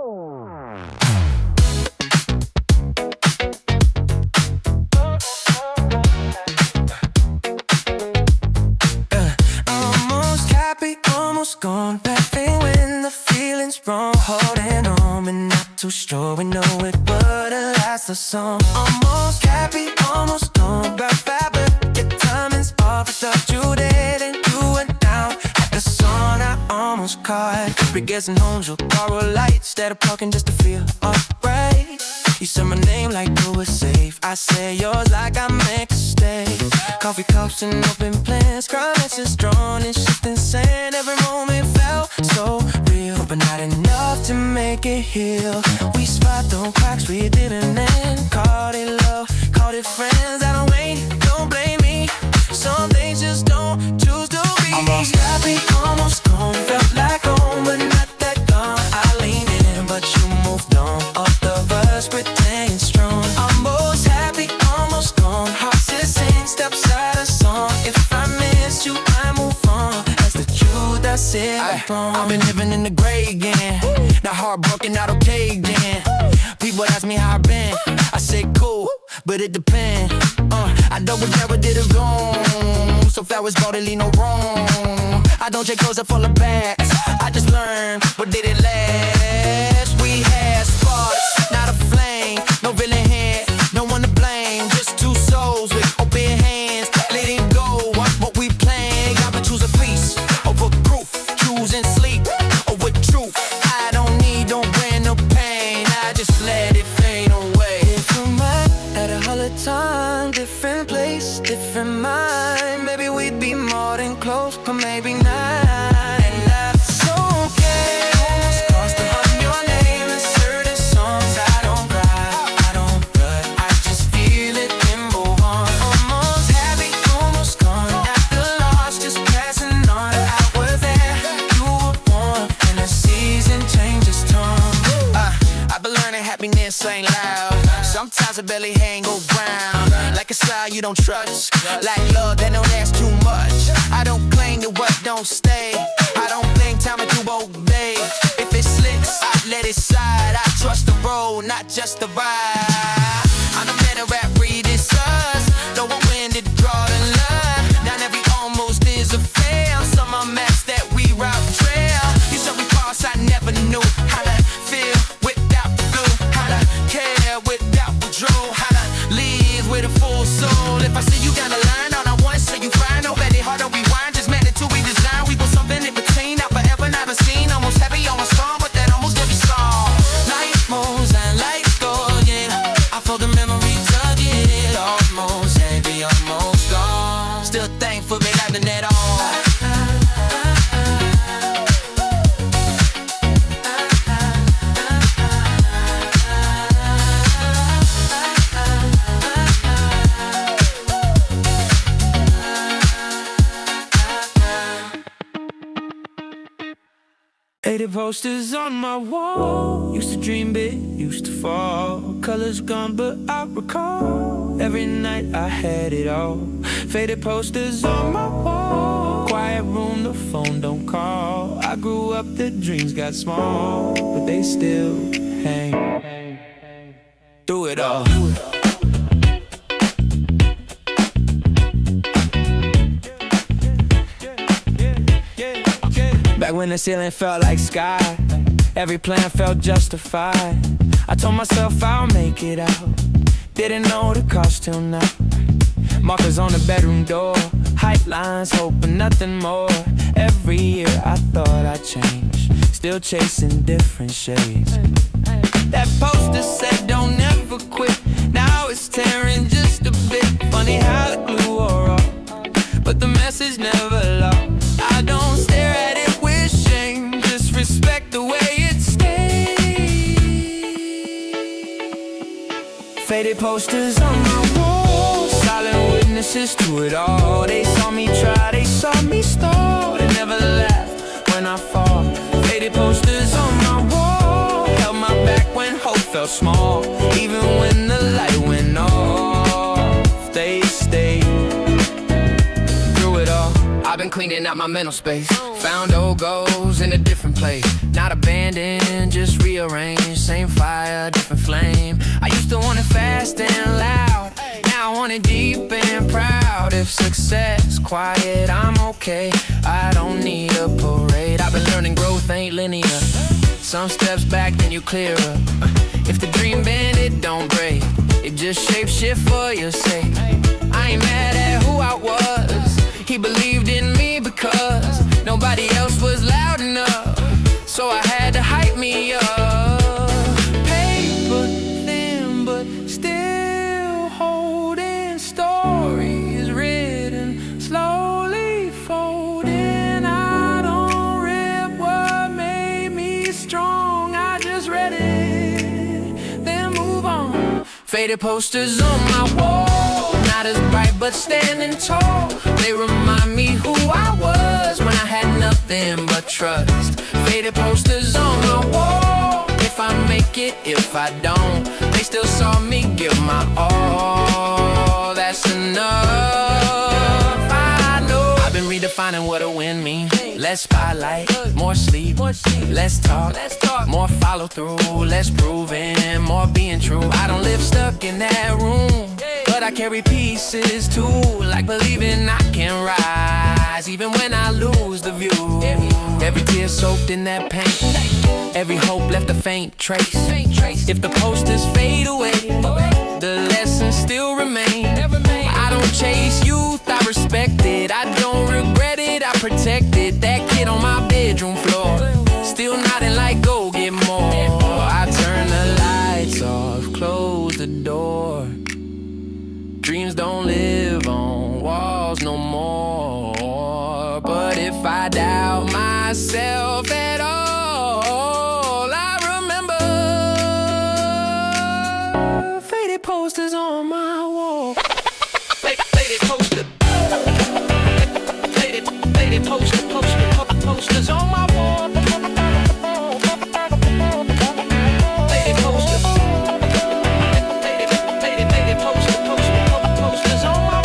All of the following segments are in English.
Almost happy, almost gone. Laughing when the feeling's wrong. Holding on but not too sure. We know it wouldn't last the song. Almost happy, almost gone. But your timing's off. I thought you did and you went down at the song I almost caught. We're guessing homes, you'll borrow a light instead of parking just to feel alright. You said my name like it was safe. I say yours like I make a stay. Coffee cups and open plans, promises drawn and shifting sand. Every moment felt so real, but not enough to make it heal. We spot those cracks we didn't end. Called it love, called it friends. I don't wait, don't blame me. Some things just don't choose to be. Almost happy, almost gone. Felt like home, but not that gone. I leaned in, but you moved on. Off the bus, pretending strong. Almost happy, almost gone. Hearts just sing, steps out of song. If I missed you, I move on. That's the truth, that's it. I've been living in the gray again. Not heartbroken, not okay again. People ask me how I've been. I say cool, but it depends. I double tap what did it wrong. So far was bodily no wrong. I don't check clothes up full of bags. I just learned, but did it last? We had sparks, not a flame. No villain here, no one to blame. Just two souls with open hands, letting go of what we planned. Gotta choose a peace over proof, choosing sleep over truth. I don't need no brand, no pain. I just let it fade away. Different mind at a holler time, different place, different mind. Maybe we'd be more than close, but maybe not. And that's okay. Almost crossed the line, your name in certain songs. I don't cry, I don't run. I just feel it and move on. Almost happy, almost gone. At the loss, just passing on. I was there, you were born, and the season changes tone. I've been learning happiness ain't loud. Sometimes I barely hang around. Like a side you don't trust, like love that don't ask too much. I don't cling to what don't stay. I don't blink time to obey. If it slips, I let it slide. I trust the road, not just the ride. I'm the better rap breed, it's us. Though I win to draw the line. Not every almost is a fail. Some are maps that we route trail. You saw we cross, I never knew how to feel without the blue, how to care without the drew, how to live with a full soul. If I say you gotta learn all I want, so you find no better hard to rewind. Just meant it to be designed. We were something in between, not forever, not a scene. Almost heavy, almost strong, but that almost every song. Night moves and lights go again. I feel the memories of it. Almost heavy, almost gone. Still thankful, but not the net on. Faded posters on my wall. Used to dream big, used to fall. Colors gone, but I recall. Every night I had it all. Faded posters on my wall. Quiet room, the phone don't call. I grew up, the dreams got small, but they still hang through it all. Back when the ceiling felt like sky, every plan felt justified. I told myself I'll make it out, didn't know the cost till now. Markers on the bedroom door, height lines, hoping nothing more. Every year I thought I'd change, still chasing different shades. That poster said don't ever quit, now it's tearing just a bit. Funny how the glue wore off, but the message never lost. I don't stare at it with shame, just respect the way it stays. Faded posters on my wall, silent witnesses to it all. They saw me try, they saw me stall. They never laughed when I fall. Faded posters on my wall, held my back when hope felt small. Even when the light went off, they stayed through it all. I've been cleaning clearing out my mental space. Found old goals in a different place. Not abandoned, just rearranged. Same fire, different flame. I used to want it fast and loud. Now I want it deep and proud. If success quiet, I'm okay. I don't need a parade. I've been learning growth ain't linear. Some steps back, then you clearer. If the dream bend, it don't break. It just shape shift for your sake. I ain't mad at who I was. He believed in me because nobody else was loud enough. So I had to hype me up. Paper thin, but still holding stories written, slowly folding. I don't rip what made me strong. I just read it, then move on. Faded posters on my wall, not as bright but standing tall. They remind me who I was when I had nothing but trust. Faded posters on my wall. If I make it, if I don't, they still saw me give my all. That's enough. I know I've been redefining what a win means. Less spotlight, more sleep, less talk, more follow through, less proving, more being true. I don't live stuck in that room, but I carry pieces too, like believing I can rise even when I lose the view. Every tear soaked in that paint, every hope left a faint trace. If the posters fade away, the lessons still remain. I don't chase youth, I respect it. I don't regret it, I protect it. That kid on my bedroom floor, still nodding like go get more. I turn the lights off, close the door. Dreams don't live on walls no more. But if I doubt myself at all, I remember faded posters on my wall. Faded poster. Faded posters on my wall. Faded posters. Faded posters on my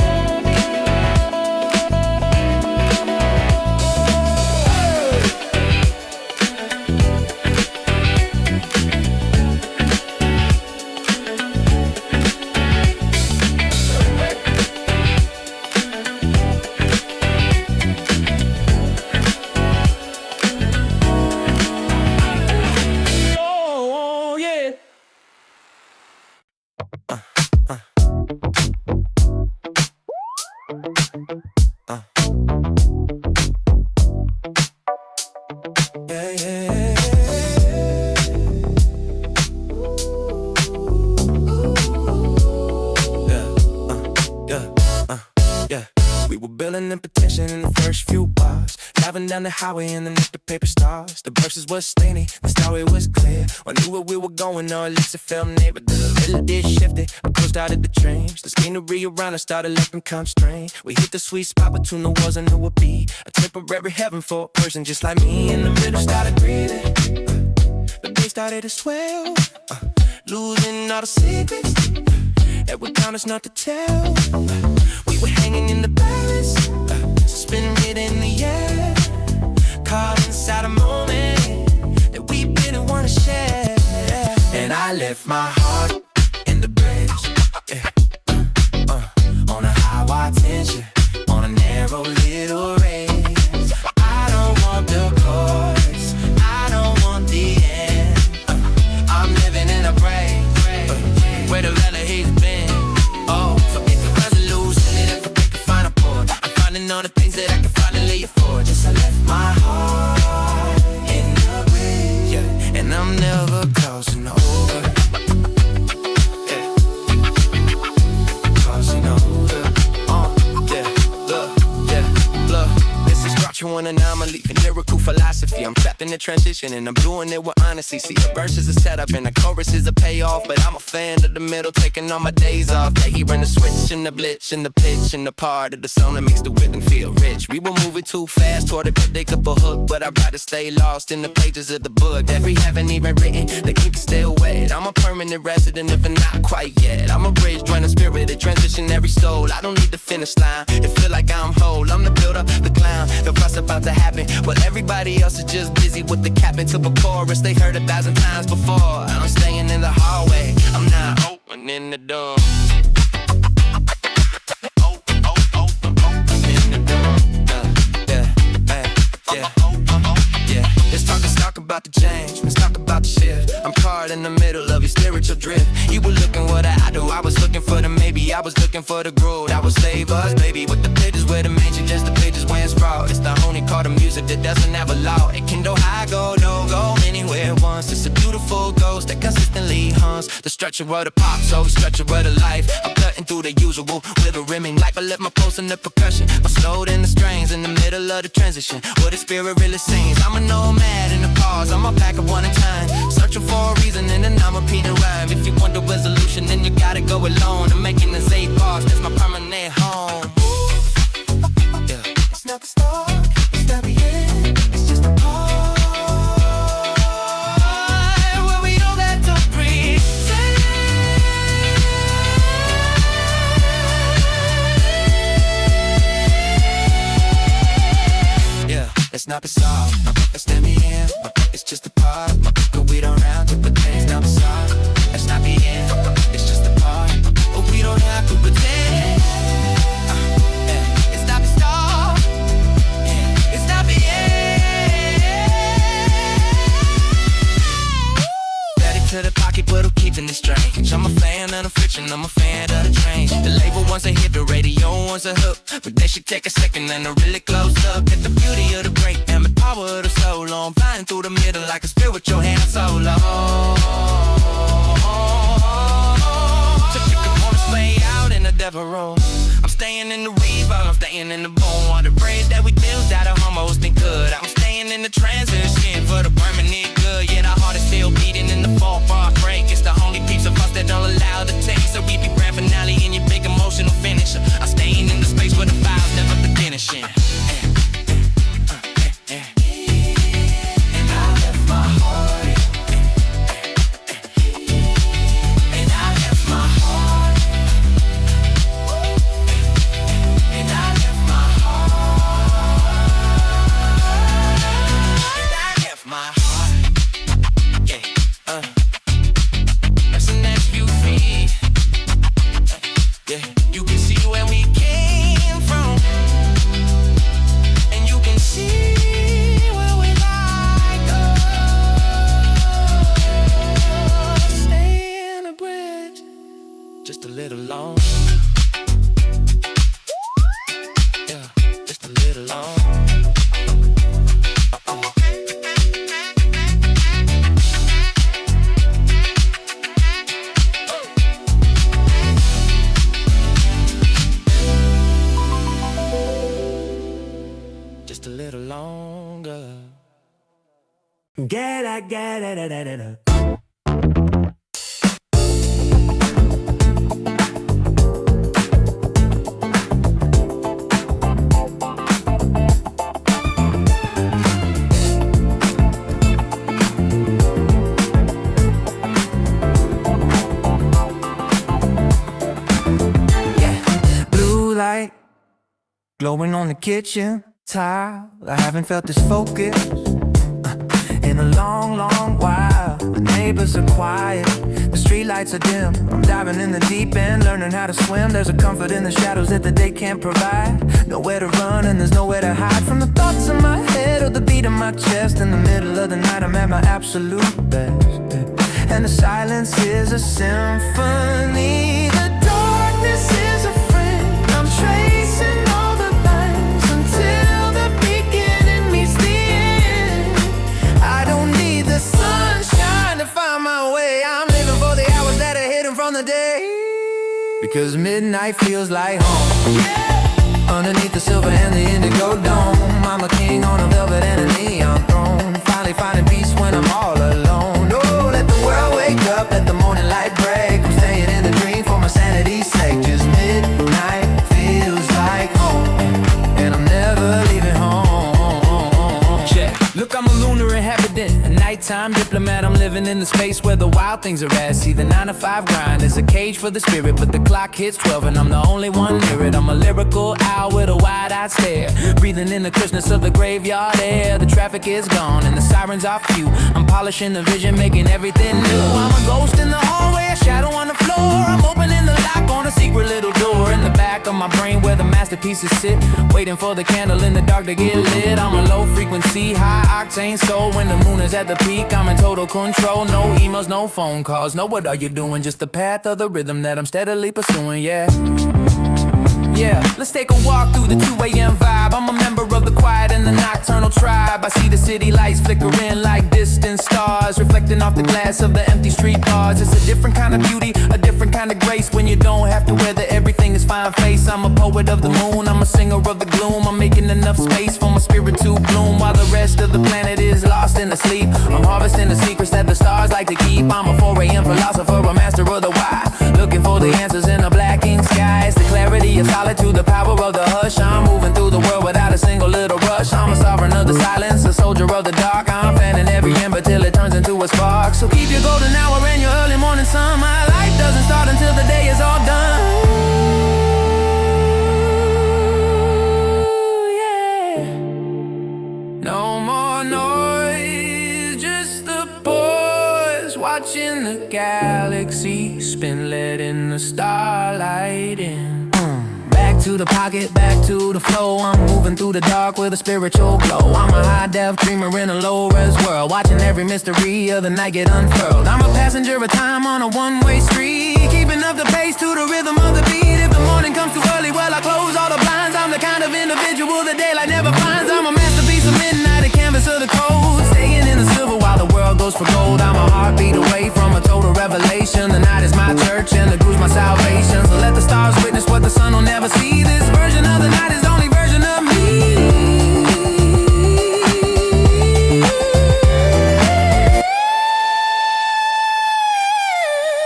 Building in petition in the first few bars, driving down the highway and the paper stars. The verses was stainy, the story was clear. I knew where we were going, or at least it felt near. But the little did shifted, I closed out of the dreams. The scenery around us started looking constrained. We hit the sweet spot between the walls and knew would be a temporary heaven for a person just like me. In the middle started breathing, the bass started to swell, losing all the secrets that would count us not to tell. We were hanging in the balance, suspending it in the air, caught inside a moment that we didn't want to share. And I left my heart in the bridge, on a high wire tension, on a narrow little race. I don't want the chorus, I don't want the end. I'm living in a break, where the valley has been. Oh, so if it runs loose, and if I can find a port, I'm finding all the things that I can finally afford. Just I left my heart in the bridge, yeah, and I'm never crossing over. transition, and I'm doing it with honesty. See, the verse is a setup and the chorus is a payoff, but I'm a fan of the middle, taking all my days off. They hearing the switch and the blitz and the pitch and the part of the song that makes the rhythm feel rich. We were moving too fast toward a predictable hook, but I'd rather stay lost in the pages of the book that we haven't even written. The ink is still wet. I'm a permanent resident, if not quite yet. I'm a bridge, join a spirit, a transition every soul. I don't need the finish line, it feel like I'm whole. I'm the builder, the clown, the fuss about to happen. Well, everybody else is just busy with the cap into the chorus they heard 1,000 times before. I'm staying in the hallway, I'm not opening the door. Let's talk about the change, let's talk about the shift. I'm caught in the middle of your spiritual drift. You were looking what I do, I was looking for the maybe. I was looking for the growth, I would save us, baby. With the pages where the mansion, just the pages where it's raw. It's the only call to music that doesn't have a law. It can go high, go low, go anywhere it wants. It's a beautiful ghost that consistently haunts the structure of the pop, so structure of the life. I'm cutting through the usual with a rimming like I left my pulse in the percussion. I'm slowed in the strings in the middle of the transition. What the spirit really sings, I'm a nomad in the pause, I'm a pack of one at a time. Searching for a reason and then I'm repeating rhyme. If you want the resolution, then you gotta go alone. I'm making this 8 bars, that's my permanent home. Yeah. It's not the start, it's not the end, it's just a pause. Where we all let to breathe. Yeah, it's not the start, it's not the end, it's just a part. But we don't round to pretend. It's not the start, it's not the end, it's just a part. But we don't have to pretend. It's not the start, it's not the end. Daddy to the pocket, but who keeping it strange? I'm a fan of the fiction, I'm a fan of the train. The label wants a hit, the radio wants a hook, but they should take a second and a really close look at the beauty of the break and the power of the soul. I'm flying through the middle like a spiritual hand solo. Took the components way out in the devil room. I'm staying in the reverb, I'm staying in the bone. All the bridge that we built out of almost been good. I'm staying in the transition for the permanent good. Yeah, the heart is still beating in the 4-bar break. It's the only piece of us that don't allow the take. So we be grand finale in your big emotional finisher. I'm staying in the space where the files never finishing. Just a little long. Yeah, just a little long. Just a little longer. Get it. Glowing on the kitchen tile. I haven't felt this focus in a long, long while. The neighbors are quiet, the street lights are dim. I'm diving in the deep end, learning how to swim. There's a comfort in the shadows that the day can't provide. Nowhere to run and there's nowhere to hide from the thoughts in my head or the beat in my chest. In the middle of the night I'm at my absolute best, and the silence is a symphony. The darkness is a friend. I'm tracing all the lines until the beginning meets the end. I don't need the sunshine to find my way. I'm living for the hours that are hidden from the day, because midnight feels like home. Yeah. Underneath the silver and the indigo dome, I'm a king on a velvet and a neon throne. zone. Finally finding peace when I'm all alone. Oh, let the world wake up, let the morning light break. I'm staying in the dream for my sanity's sake. Just midnight feels like home, and I'm never leaving home. Check. Look, I'm a lunar inhabitant, a nighttime diplomat. I'm living in the space where the wild things are at. See, the 9 to 5 grind is a cage for the spirit, but the clock hits 12 and I'm the only one near it. I'm a lyrical owl with a wide-eyed stare, breathing in the crispness of the graveyard air. The traffic is gone and the sirens are few. I'm polishing the vision, making everything new. I'm a ghost in the hallway, a shadow on the floor. I'm opening the lock on a secret little door in the back of my brain where the masterpieces sit, waiting for the candle in the dark to get lit. I'm a low frequency, high octane soul. When the moon is at the peak, I'm in total control. No emails, no phone calls, no what are you doing? Just the path of the rhythm that I'm steadily pursuing, yeah. Yeah, let's take a walk through the 2 a.m. vibe. I'm a member of the quiet and the nocturnal tribe. I see the city lights flickering like distant stars, reflecting off the glass of the empty street bars. It's a different kind of beauty, a different kind of grace, when you don't have to wear the everything is fine face. I'm a poet of the moon, I'm a singer of the gloom. I'm making enough space for my spirit to bloom, while the rest of the planet is lost in the sleep. I'm harvesting the secrets that the stars like to keep. I'm a 4 a.m. philosopher, a master of the why, looking for the answers in a black ink sky. It's the clarity of solitude, the power of the hush. I'm moving through the world without a single little rush. I'm a sovereign of the silence, a soldier of the dark. I'm fanning every ember till it turns into a spark. So keep your golden hour and your early morning sun. My life doesn't start until the day is all done. Yeah. No more noise, just the boys watching the galaxy spin, letting the starlight in. Back to the pocket, back to the flow. I'm moving through the dark with a spiritual glow. I'm a high-def dreamer in a low-res world, watching every mystery of the night get unfurled. I'm a passenger of time on a one-way street, keeping up the pace to the rhythm of the beat. If the morning comes too early, well, I close all the blinds. I'm the kind of individual the daylight never finds. I'm a masterpiece of midnight, a canvas of the cold, staying in the silver while the world goes for gold. I'm a heartbeat away from a total revelation. The night is my church and the groove's my salvation. So let the stars witness what the sun will never see. This version of the night is the only version of me.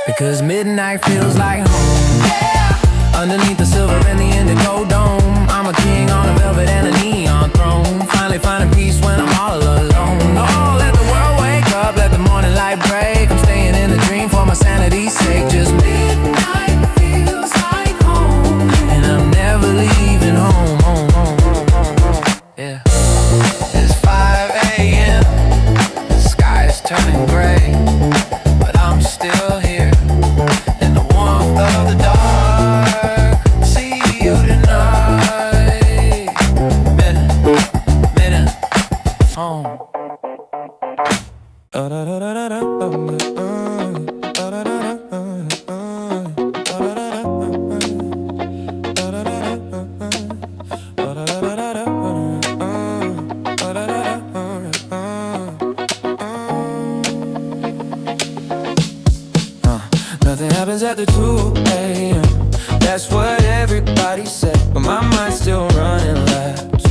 Because midnight feels like home, yeah. Underneath the silver and the indigo dome, I'm a king on a velvet and a neon throne. Finally finding peace when I'm all alone. Oh, let the world wake up, let the morning light break. I'm staying in the dream for my sanity's sake. Just midnight feels like home, and I'm never leaving home, home, home, home, home, home. Yeah. It's 5 a.m. The sky is turning gray, but I'm still here in the warmth of the dark. See you tonight. Minute, home. Nothing happens after 2 a.m. That's what everybody said, but my mind's still running laps,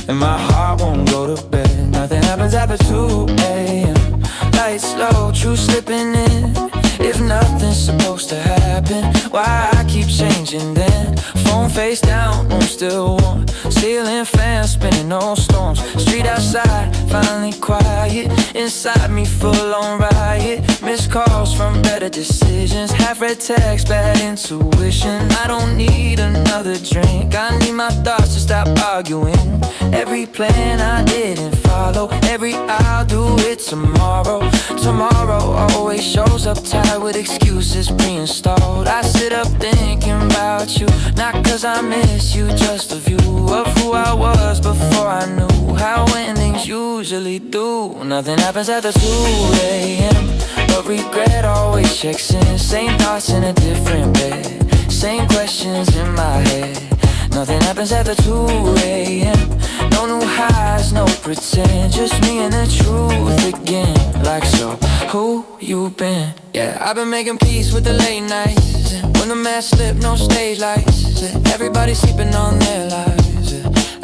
and my heart won't go to bed. Nothing happens after 2 a.m. Lights low, truth slipping in. If nothing's supposed to happen, why I keep changing then? Phone face down, room still warm. Ceiling fan spinning, no storms. Street outside, finally quiet. Inside me full on riot. Missed calls from better decisions. Half-read text, bad intuition. I don't need another drink, I need my thoughts to stop arguing. Every plan I didn't follow, every I'll do it tomorrow. Tomorrow always shows up tired with excuses pre-installed. I sit up thinking about you, not cause I miss you, just a view of who I was before I knew how endings usually do. Nothing happens after 2 a.m., but regret always checks in. Same thoughts in a different bed, same questions in my head. Nothing happens after 2 a.m. No new highs, no pretend, just me and the truth again. Like so, who you been? Yeah, I've been making peace with the late nights, when the mask slip, no stage lights. Everybody sleeping on their lives.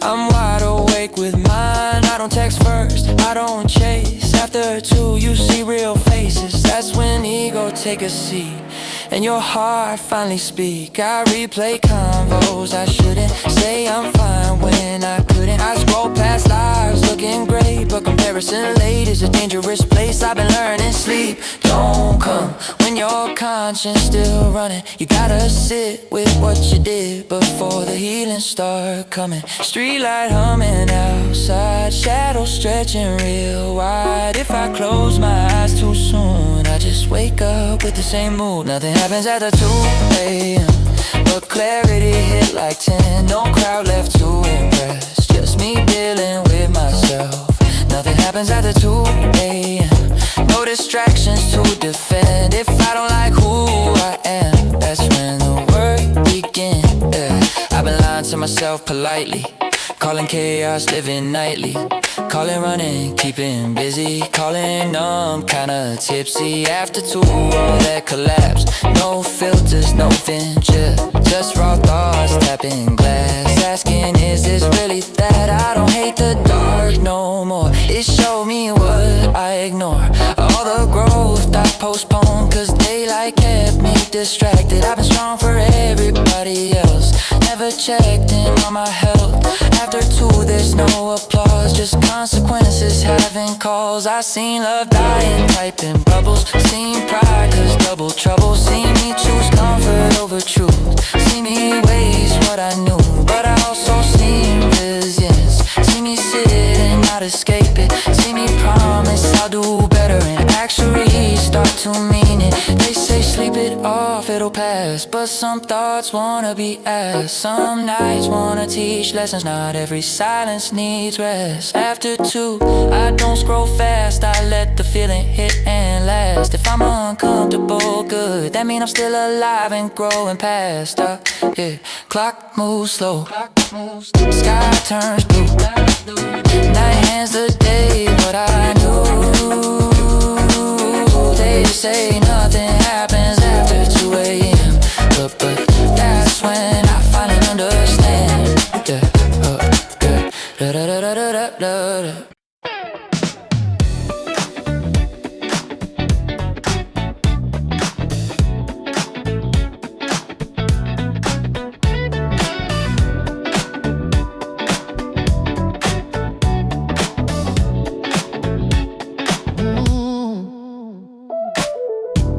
I'm wide awake break with mine. I don't text first, I don't chase. After 2, you see real faces. That's when ego take a seat and your heart finally speak. I replay convos I shouldn't say. I'm fine when I couldn't. I scroll past lives looking great, but comparison late is a dangerous place. I've been learning sleep don't come when your conscience still running. You gotta sit with what you did before the healing start coming. Streetlight humming outside, shadows stretching real wide. If I close my eyes too soon, I just wake up with the same mood. Nothing happens after 2 a.m., but clarity hit like 10. No crowd left to impress, just me dealing with myself. Nothing happens after 2 a.m., no distractions to defend. If I don't like who I am, that's when the work begins. I've been lying to myself politely, calling chaos, living nightly, calling running, keeping busy, calling numb, kinda tipsy. After 2, all that collapse, no filters, no venture, just raw thoughts, tapping glass, asking is this really that? I don't hate the dark no more, it showed me what I ignore. All the growth I postponed, cause daylight kept me distracted. I've been strong for everybody else, never checked in on my health. After 2, there's no applause, just consequences having calls. I seen love dying, typing bubbles, seen pride cause double trouble. See me choose comfort over truth, see me waste what I knew, but I also seen resilience. See me sit and not escape it, see me promise I'll do better and actually start to mean it. They say sleep it off, it'll pass, but some thoughts wanna be asked. Some nights wanna teach lessons, not every silence needs rest. After 2, I don't scroll fast, I let the feeling hit and last. If I'm uncomfortable, good, that mean I'm still alive and growing past. Yeah, clock moves slow, sky turns blue, night hands the day, what I knew. They say nothing happens after 2 a.m., but that's when I finally understand. Da da da da da da da da.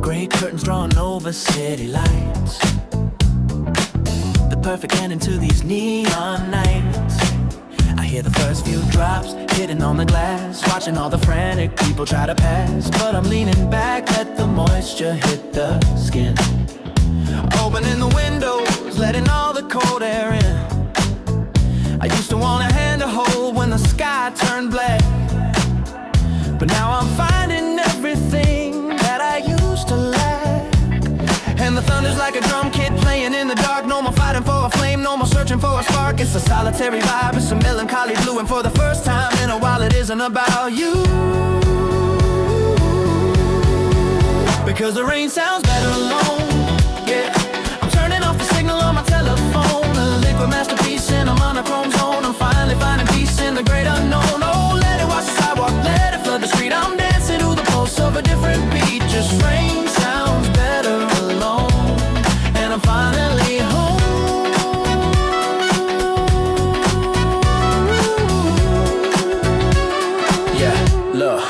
Gray curtains drawn over city lights, the perfect ending to these neon nights. I hear the first few drops hitting on the glass, watching all the frantic people try to pass, but I'm leaning back, let the moisture hit the skin. Opening the windows, letting all the cold air in. I used to want a hand to hold when the sky turned black, but now I'm finding everything that I used to lack. And the thunder's like a drum kit playing in the dark. No more fighting for a flame, no more searching for a spark. It's a solitary vibe, it's a melancholy blue, and for the first time in a while it isn't about you, because the rain sounds better alone. Yeah, I'm turning off the signal on my telephone, a liquid masterpiece in a monochrome zone. I'm finally finding peace in the great unknown. Oh, let it wash the sidewalk, let it flood the street. I'm dancing to the pulse of a different beat. Just rain sounds better alone, and I'm finally home. Yeah, look,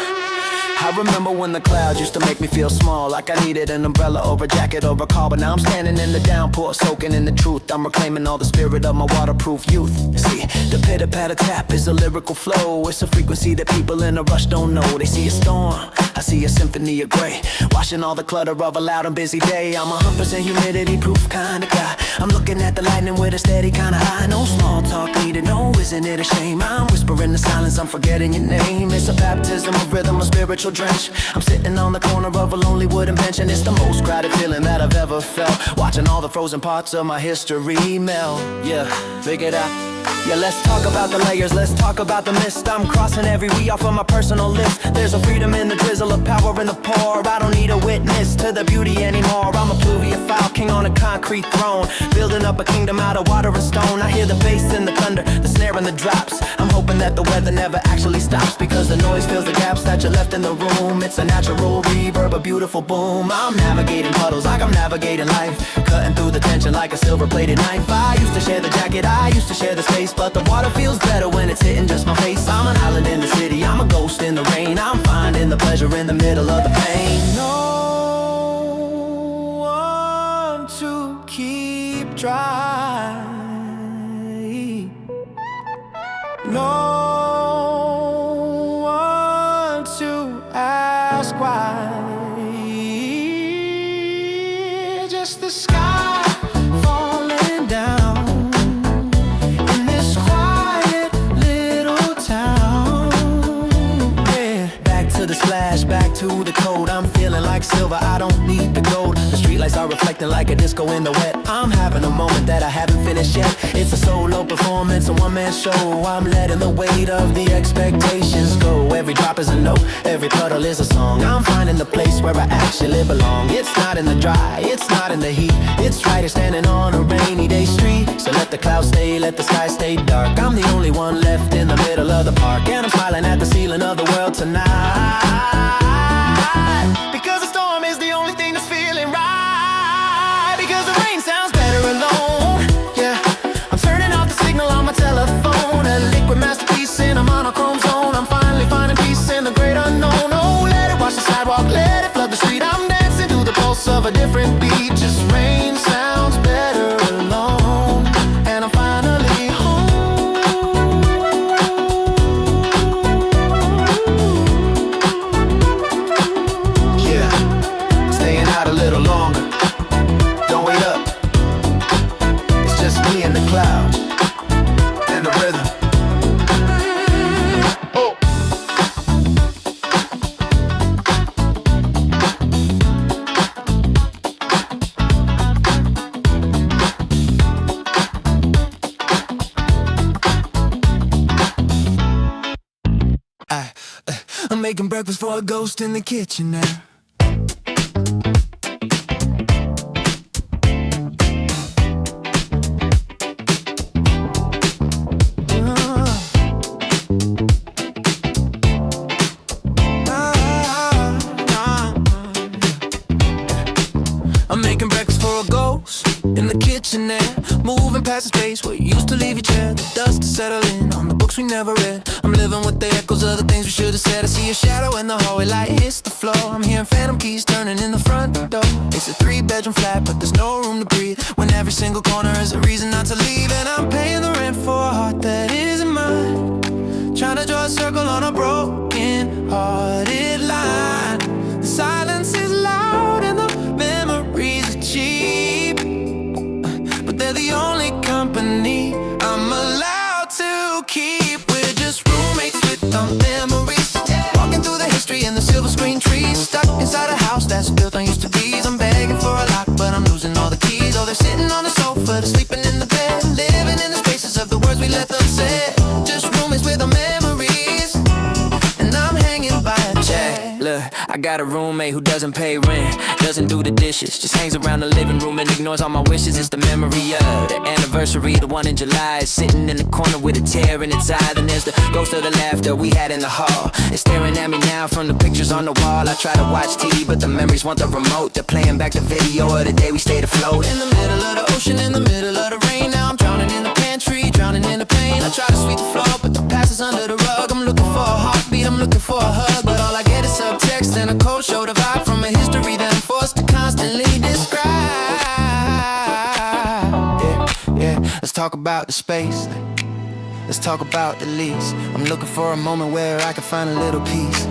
I remember when the clouds used to make me feel small, like I needed an umbrella or a jacket or a car. But now I'm standing in the downpour, soaking in the truth. I'm reclaiming all the spirit of my waterproof youth. See, the pitter-patter tap is a lyrical flow. It's a frequency that people in a rush don't know. They see a storm, I see a symphony of gray, washing all the clutter of a loud and busy day. I'm 100% humidity proof kind of guy. I'm looking at the lightning with a steady kind of eye. No small talk needed, no, isn't it a shame? I'm whispering the silence, I'm forgetting your name. It's a baptism of rhythm, a spiritual drench. I'm sitting on the corner of a lonely wooden bench, and it's the most crowded feeling that I've ever felt, watching all the frozen parts of my history melt. Yeah, figure it out. Yeah, let's talk about the layers, let's talk about the mist. I'm crossing every we off of my personal list. There's a freedom in the drizzle, a power in the pour. I don't need a witness witness to the beauty anymore. I'm a pluviophile, king on a concrete throne, building up a kingdom out of water and stone. I hear the bass and the thunder, the snare and the drops. I'm hoping that the weather never actually stops, because the noise fills the gaps that you left in the room. It's a natural reverb, a beautiful boom. I'm navigating puddles like I'm navigating life, cutting through the tension like a silver-plated knife. I used to share the jacket, I used to share the space, but the water feels better when it's hitting just my face. I'm an island in the city, I'm a ghost in the rain. I'm finding the pleasure in the middle of the pain. No one to keep dry, no one to ask why. Just the sky falling down in this quiet little town. Yeah. Back to the splash, back to the code. I'm feeling like silver, I don't need the gold. The streetlights are reflecting like a disco in the wet. I'm having a moment that I haven't finished yet. It's a solo performance, a one-man show. I'm letting the weight of the expectations go. Every drop is a note, every puddle is a song. I'm finding the place where I actually belong. It's not in the dry, it's not in the heat. It's right here standing on a rainy day street. So let the clouds stay, let the sky stay dark. I'm the only one left in the middle of the park, and I'm smiling at the ceiling of the world tonight. Because the storm is the only thing that's feeling right. Because the rain sounds better alone. Yeah, I'm turning off the signal on my telephone. A liquid masterpiece in a monochrome zone. I'm finally finding peace in the great unknown. Oh, let it wash the sidewalk, let it flood the street. I'm dancing to the pulse of a different beat. Just rain sounds better alone. And I'm finally home. Yeah, staying out a little longer. Don't wait up. It's just me and the clouds and the rhythm. Oh. I'm making breakfast for a ghost in the kitchen now. I'm making breakfast for a ghost in the kitchen there. Moving past the space where you used to leave your chair. The dust to settle in on the books we never read. I'm living with the echoes of the things we should have said. I see a shadow in the hallway, light hits the floor. I'm hearing phantom keys turning in the front door. It's a 3-bedroom flat, but there's no room to breathe, when every single corner is a reason not to leave. And I'm paying the rent for a heart that isn't mine, trying to draw a circle on a broken hearted line. The silence is loud and the memories are cheap, but they're the only company I'm allowed to keep. We're just roommates with our memories, walking through the history in the silver screen trees. Stuck inside a house that's built on used to be's. I'm begging for a lock, but I'm losing all the keys. Oh, they're sitting on the sofa, they're sleeping in the bed, living in the spaces of the words we let them say. Just roommates with our memories, and I'm hanging by a chair. Look, I got a roommate who doesn't pay rent, doesn't do the dishes, just hangs around the living room and ignores all my wishes. It's the memory of the anniversary, the one in July. It's sitting in the corner with a tear in its eye. Then there's the ghost of the laughter we had in the hall. It's staring at me now from the pictures on the wall. I try to watch TV, but the memories want the remote. They're playing back the video of the day we stayed afloat. In the middle of the ocean, in the middle of the rain. Now I'm drowning in the pantry, drowning in the pain. I try to sweep the floor, but the past is under the rug. I'm looking for a heartbeat, I'm looking for a hug, but all I get is subtext and a cold shoulder vibe from a history that I'm forced to constantly describe. Yeah, let's talk about the space. Let's talk about the lease. I'm looking for a moment where I can find a little peace,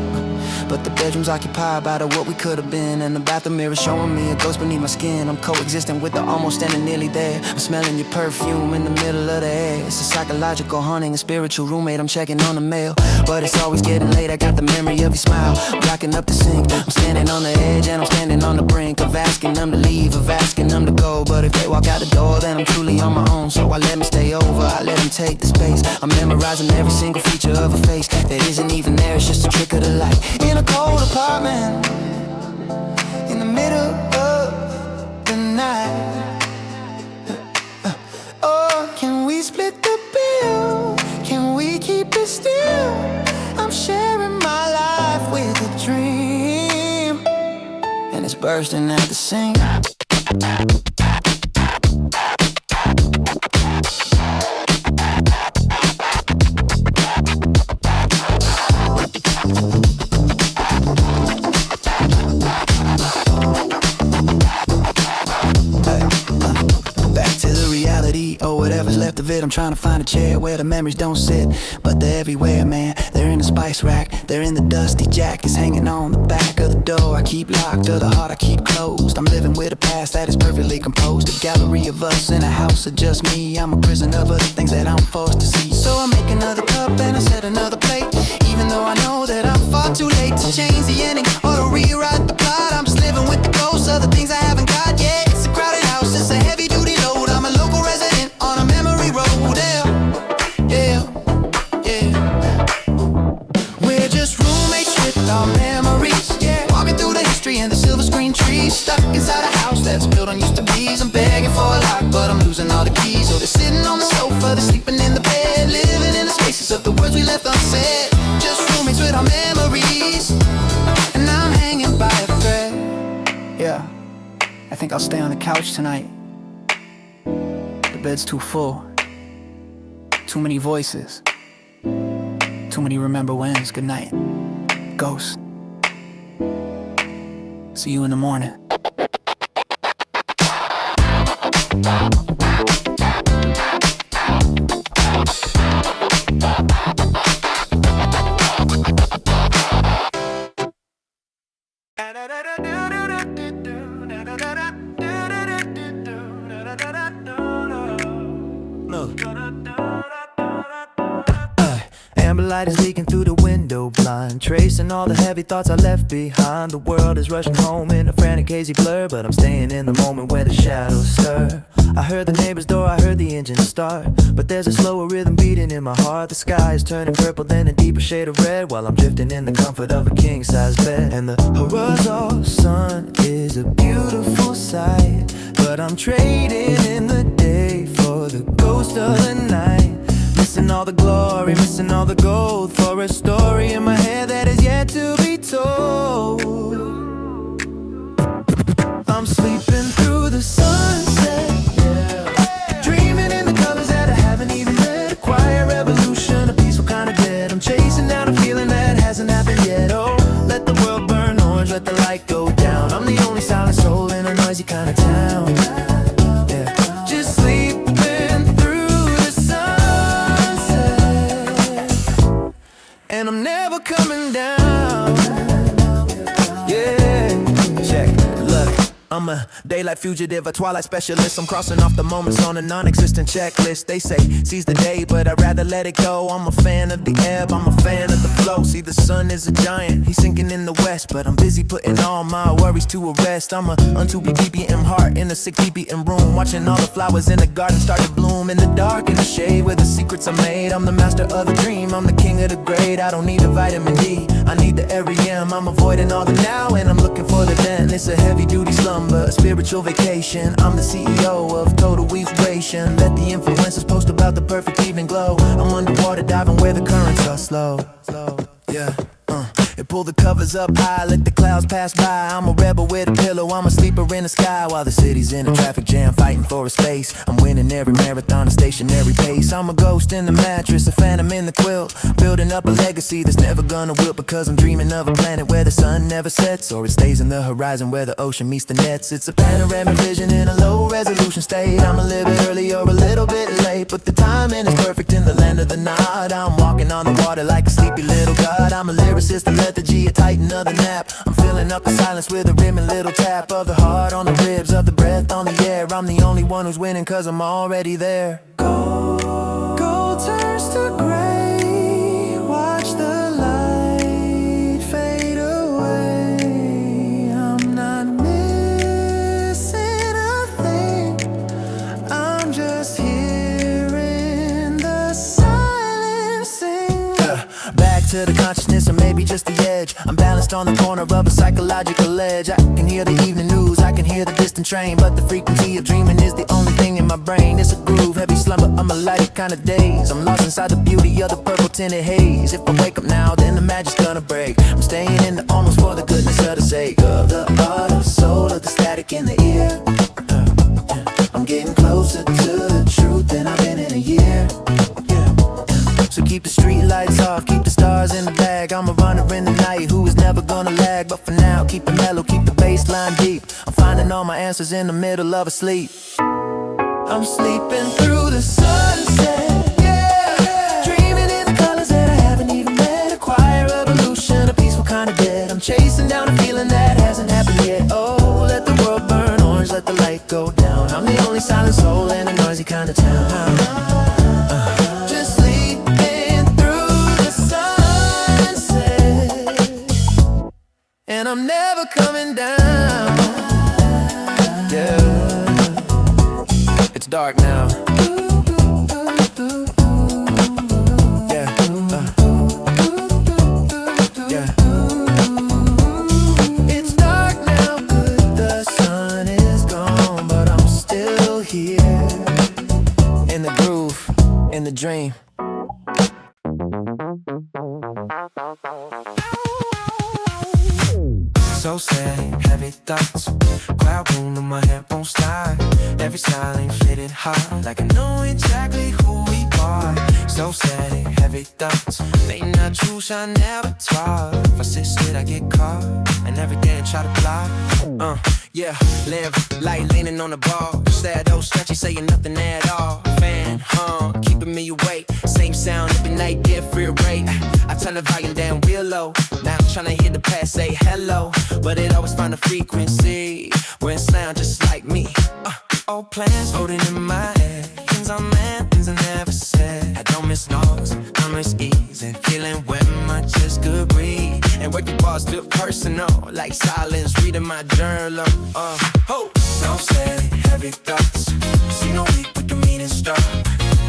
but the bedroom's occupied by the what we could have been, and the bathroom mirror showing me a ghost beneath my skin. I'm coexisting with the almost standing nearly there. I'm smelling your perfume in the middle of the air. It's a psychological haunting, a spiritual roommate. I'm checking on the mail, but it's always getting late. I got the memory of your smile blocking up the sink. I'm standing on the edge and I'm standing on the brink of asking them to leave, of asking them to go. But if they walk out the door, then I'm truly on my own. So I let me stay over, I let them take the space. I'm memorizing every single feature of a face that isn't even there. It's just a trick of the light in a cold apartment, in and it's bursting at the seams. Or whatever's left of it, I'm trying to find a chair where the memories don't sit. But they're everywhere, man. They're in the spice rack, they're in the dusty jackets hanging on the back of the door I keep locked, or the heart I keep closed. I'm living with a past that is perfectly composed. A gallery of us in a house of just me. I'm a prisoner of the things that I'm forced to see. So I make another cup and I set another plate, even though I know that I'm far too late to change the ending or to rewrite the plot. I'm just living with the ghosts of the things I haven't got yet. It's a crowded house, it's a heavy duty load. I'm a local resident on a memory road. Yeah. We're just roommates with our memories, yeah. Walking through the history and the silver screen trees. Stuck inside a house that's built on used to be's. I'm begging for a lock, but I'm losing all the keys. So they're sitting on the sofa, they're sleeping in the bed, living in the spaces of the words we left unsaid. Just roommates with our memories, and I'm hanging by a thread. Yeah, I think I'll stay on the couch tonight. The bed's too full. Too many voices. Too many remember whens. Good night, ghost. See you in the morning. Amber light is leaking through the window blind, tracing all the heavy thoughts I left behind. The world is rushing home in a frantic hazy blur, but I'm staying in the moment where the shadows stir. I heard the neighbor's door, I heard the engine start, but there's a slower rhythm beating in my heart. The sky is turning purple, then a deeper shade of red, while I'm drifting in the comfort of a king-size bed. And the horizon sun is a beautiful sight, but I'm trading in the day for the ghost of the night. Missing all the glory, missing all the gold, for a story in my head that is yet to be told. I'm sleeping through the sunset, yeah. Dreaming in the colors that I haven't even read. A quiet revolution, a peaceful kind of dead. I'm chasing down a feeling that hasn't happened yet. Oh, let the world burn orange, let the light go down. I'm the only silent soul in a noisy kind of town. Yeah, just sleeping through the sunset, and I'm never coming down. Yeah, check, look, I'm a daylight fugitive, a twilight specialist. I'm crossing off the moments on a non-existent checklist. They say seize the day, but I'd rather let it go. I'm a fan of the ebb, I'm a fan of the flow. See, the sun is a giant, he's sinking in the west, but I'm busy putting all my worries to a rest. I'm a unto BPM heart in a sick beating room, watching all the flowers in the garden start to bloom. In the dark, in the shade, where the secrets are made. I'm the master of the dream, I'm the king of the grade. I don't need a vitamin D, I need the REM. I'm avoiding all the now, and I'm looking for the then. It's a heavy duty slumber, a spiritual vacation. I'm the CEO of Total Weavation. Let the influencers post about the perfect evening glow. I'm underwater diving where the currents are slow. Yeah. And pull the covers up high, let the clouds pass by. I'm a rebel with a pillow, I'm a sleeper in the sky, while the city's in a traffic jam, fighting for a space. I'm winning every marathon, a stationary pace. I'm a ghost in the mattress, a phantom in the quilt, building up a legacy that's never gonna wilt, because I'm dreaming of a planet where the sun never sets, or it stays in the horizon where the ocean meets the nets. It's a panoramic vision in a low resolution state. I'm a little bit early or a little bit late, but the timing is perfect in the land of the nod. I'm walking on the water like a sleepy little god. I'm a lyricist, a lethargy, a titan of the nap. I'm filling up the silence with a rimming little tap of the heart on the ribs, of the breath on the air. I'm the only one who's winning, cause I'm already there. Gold turns to gray, watch the light fade away. I'm not missing a thing, I'm just hearing the silence sing. Back to the consciousness, or maybe just the edge. I'm balanced on the corner of a psychological ledge. I can hear the evening news, I can hear the distant train, but the frequency of dreaming is the only thing in my brain. It's a groove, heavy slumber, I'm a light kind of daze. I'm lost inside the beauty of the purple tinted haze. If I wake up now, then the magic's gonna break. I'm staying in the almost for the goodness of the sake of the art of mic in the ear. I'm getting closer to the truth than I've been in a year. So keep the street lights off, keep the stars in the bag. I'm a runner in the night who is never gonna lag. But for now, keep it mellow, keep the bass line deep. I'm finding all my answers in the middle of a sleep. I'm sleeping through the sunset, yeah. Dreaming in the colors that I haven't even met. A quiet revolution, a peaceful kind of dead. I'm chasing down a feeling that hasn't happened yet. Oh, let the world burn orange, let the light go down. I'm the only silent soul in a noisy kind of town. Just sleeping through the sunset, and I'm never coming down. Yeah. It's dark now. Yeah. Yeah. It's dark now, good, the sun is gone, but I'm still here. In the groove, in the dream. So sad, heavy thoughts, cloud wound in my head won't stop. Every silent fitted hard, like I know exactly who we are. So sad, heavy thoughts, they not true, I never talk. If I sit still, I get caught, and every day I try to block. Yeah, live light leaning on the ball. Sad old stretchy saying nothing at all. Fan, keeping me awake. Same sound every night, different rate. I turn the volume down real low. Now I'm trying to hear the past say hello, but it always find a frequency where it sound just like me. Old plans holding in my head. Things I meant, things I never said. I don't miss noise, I miss ease, and feeling when my chest could breathe. And working bars still personal, like silence reading my journal. So sad, heavy thoughts. See no week with the meaning struck.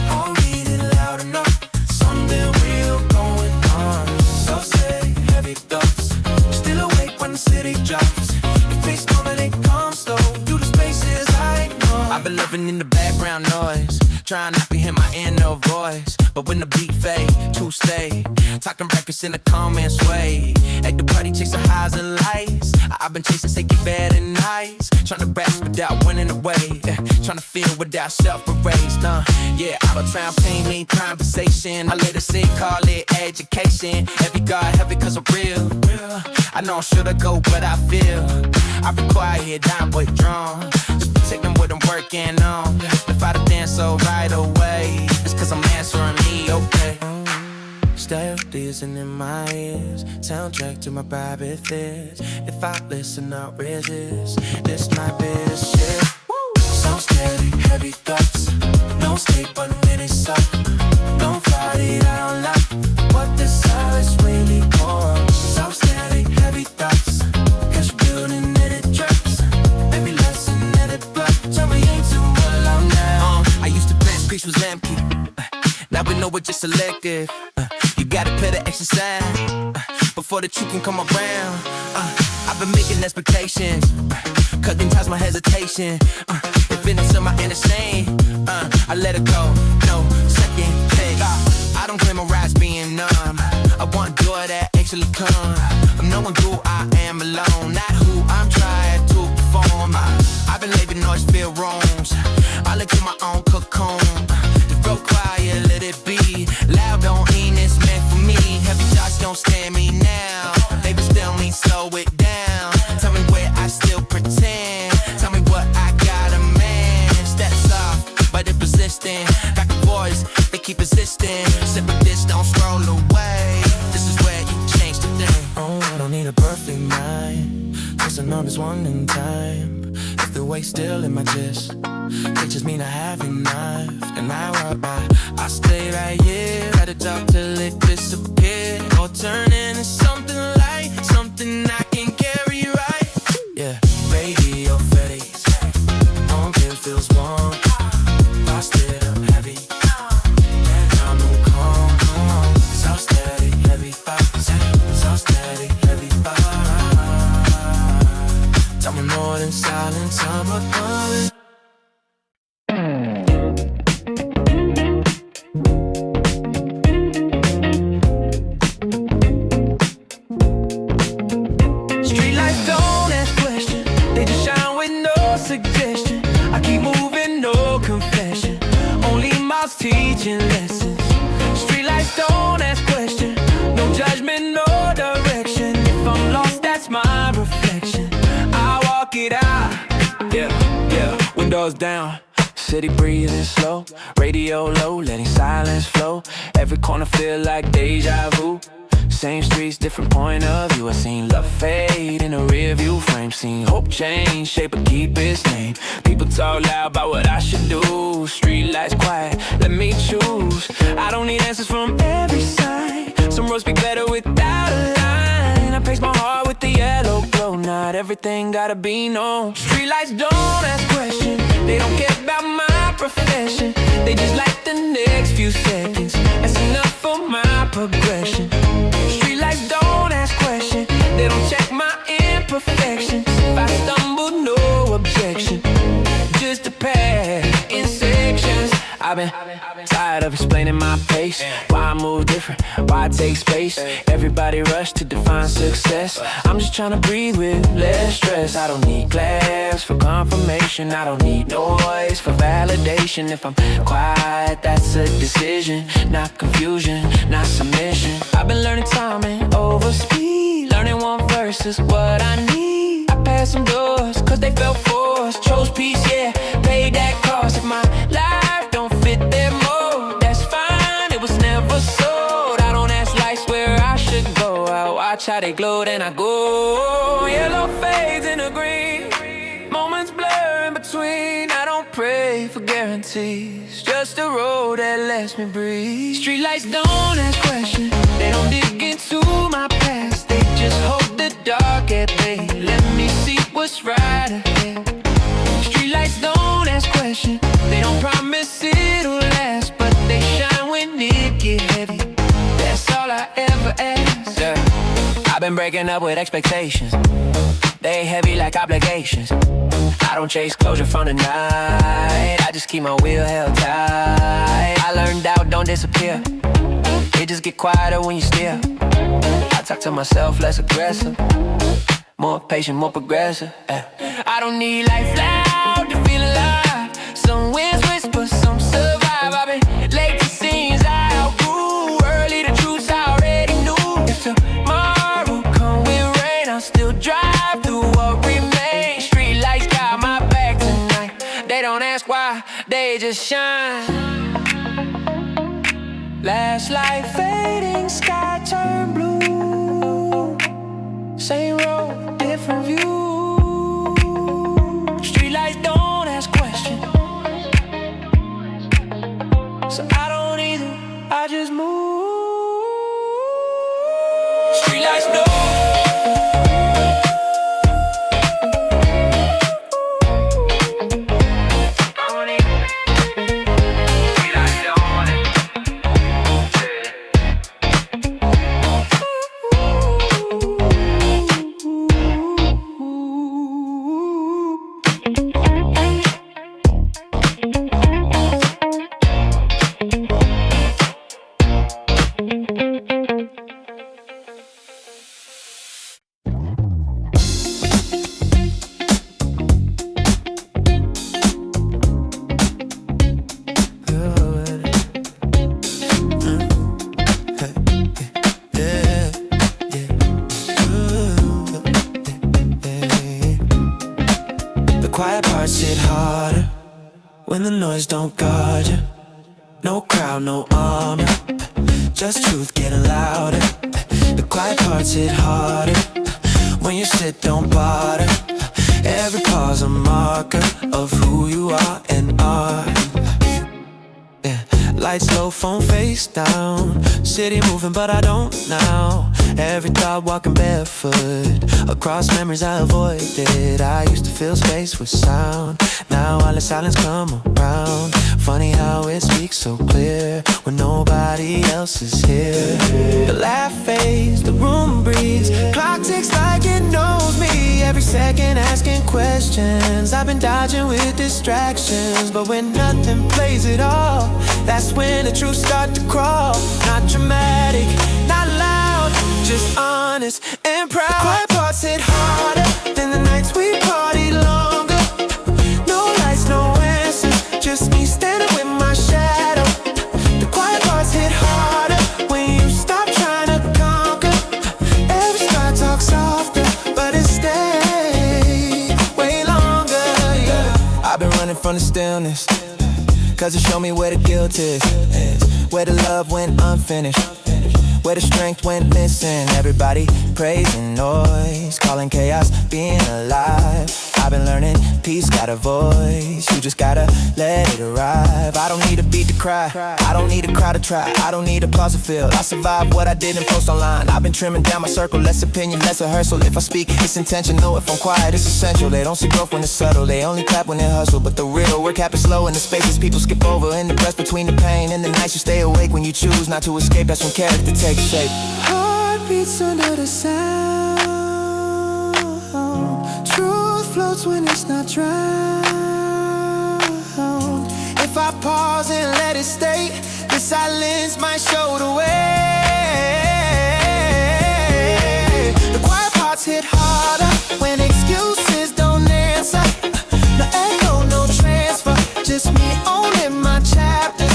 I'll read it loud enough. Something real going on. So sad, heavy thoughts. Still awake when the city drops. The face coming, it comes slow. Through the spaces I ignore. I've been living in the background noise, trying not to hear my inner voice. But when the beat fade, true stay. Talking breakfast in the comments way. At the party chasing highs and lights. I've been chasing safety bad and nice. Trying to rap without winning away. Trying to feel without self-erase. Yeah, I was trying to paint me conversation. I let it sit, call it education. Every God heavy cause I'm real. I know I should've go, but I feel I require it down, but drawn. Just protecting what I'm working on. If I dance so right away, it's cause I'm answering me, okay. Stereo isn't in my ears, soundtrack to my private fears. If I listen, I'll resist. This might be the shit. So steady, heavy thoughts. No escape, but when it's up. Don't fight it, I don't like what the silence really for. So steady, heavy thoughts. Cause you're building it, it drops. Every lesson that it blocks. Tell me ain't too alone now. I used to think speech was empty. Now we know we're just selective. You gotta pay the exercise before the truth can come around. I've been making expectations, cutting ties my hesitation. If it's in my inner shame, I let it go. No second thing. I don't glamorize being numb. I want joy that actually comes. I'm knowing who I am alone, not who I'm trying to perform. I've been letting noise fill rooms. I look in my own cocoon. The broke quiet, let it be. Loud don't mean it's meant for me. Heavy shots don't stand me now. Baby, still me, slow it down. Tell me where I still pretend. Tell me what I got a man. Steps off, but it persistent. Back and voice, they keep resisting. Sip of this, don't scroll away. This is where you change the thing. Oh, I don't need a perfect mind. Cause I know there's one in time. If the weight's still in my chest, it just mean I haven't enough. And I stay right here, at the top till it disappears. Or turn into something light, something I can carry right. Yeah, radio fetish, on pills feels warm. Busted up heavy, and I'm calm. So steady, heavy thoughts, so steady, heavy thoughts. Tell me more than silence, I'm a calling. Street lights don't ask questions, they just shine with no teaching lessons. Streetlights don't ask questions, no judgment, no direction. If I'm lost, that's my reflection. I walk it out, yeah, yeah. Windows down, city breathing slow, radio low, letting silence flow. Every corner feel like deja vu. Same streets, different point of view. I seen love fade in a rear view frame. Seen hope change shape but keep its name. People talk loud about what I should do. Streetlights quiet, let me choose. I don't need answers from every side. Some roads be better without a line. I pace my heart with the yellow glow. Not everything gotta be known. Streetlights don't ask questions, they don't care about my profession. They just like the next few seconds. That's enough for my progression. Streetlights don't ask questions, they don't check my imperfections. If I stumble, no objection, just a path in sections. I've been tired of explaining my pace, why I move different, why I take space. Everybody rush to define success. I'm just trying to breathe with less stress. I don't need class for confirmation, I don't need noise for validation. If I'm quiet, that's a decision, not confusion, not submission. I've been learning timing over speed, learning one verse is what I need. I passed some doors cause they felt forced, chose peace, yeah, paid that cost. If my life don't fit their mold, that's fine, it was never sold. I don't ask lights where I should go, I watch how they glow, then I go. Yellow fades into green, moments blur in between. I don't pray for guarantees, just a road that lets me breathe. Streetlights don't ask questions, they don't dig into my past. They just hold the dark at bay, let me see what's right ahead. Streetlights don't ask questions, they don't promise it'll last, but they shine when it get heavy. That's all I ever ask. Yeah. I've been breaking up with expectations, they heavy like obligations. I don't chase closure from the night, I just keep my wheel held tight. I learned doubt don't disappear, it just get quieter when you steer. I talk to myself less aggressive, more patient, more progressive. I don't need life loud to feel alive. Some winds whisper, some survive. I've been late to scenes I outgrew, early to truths I already knew. If tomorrow come with rain, I'll still drive through what remains. Streetlights got my back tonight, they don't ask why, they just shine. Last light fading, sky turn blue. Same road, different view. Streetlights don't ask questions, so I don't either, I just move. Streetlights know. Quiet parts hit harder when the noise don't guard you. No crowd, no armor, just truth getting louder. The quiet parts hit harder when you sit, don't bother. Every pause a marker of who you are and are. Yeah. Lights low, phone face down, city moving but I don't now. Every thought walking barefoot across memories I avoided. I used to fill space with sound, now I let silence come around. Funny how it speaks so clear when nobody else is here. The laugh fades, the room breathes, clock ticks like it knows me. Every second asking questions, I've been dodging with distractions. But when nothing plays at all, that's when the truth starts to crawl. Not dramatic, not loud, just honest and proud. Quiet parts hit harder than the nights we partied longer. No lights, no answers, just me standing with my shadow. from the stillness, cause it showed me where the guilt is, where the love went unfinished, where the strength went missing. Everybody praising noise, calling chaos being alive. I've been learning peace got a voice, you just gotta let it arrive. I don't need a beat to cry, I don't need a crowd to try, I don't need applause to feel. I survived what I didn't post online. I've been trimming down my circle, less opinion, less rehearsal. If I speak, it's intentional. If I'm quiet, it's essential. They don't see growth when it's subtle, they only clap when they hustle. But the real work happens slow in the spaces people skip over. In the breath between the pain and the nights you stay awake. When you choose not to escape, that's when character takes shape. Heart beats under the sound, truth floats when it's not drowned. If I pause and let it stay, the silence might show the way. The quiet parts hit harder when excuses don't answer. No echo, no transfer, just me owning my chapters.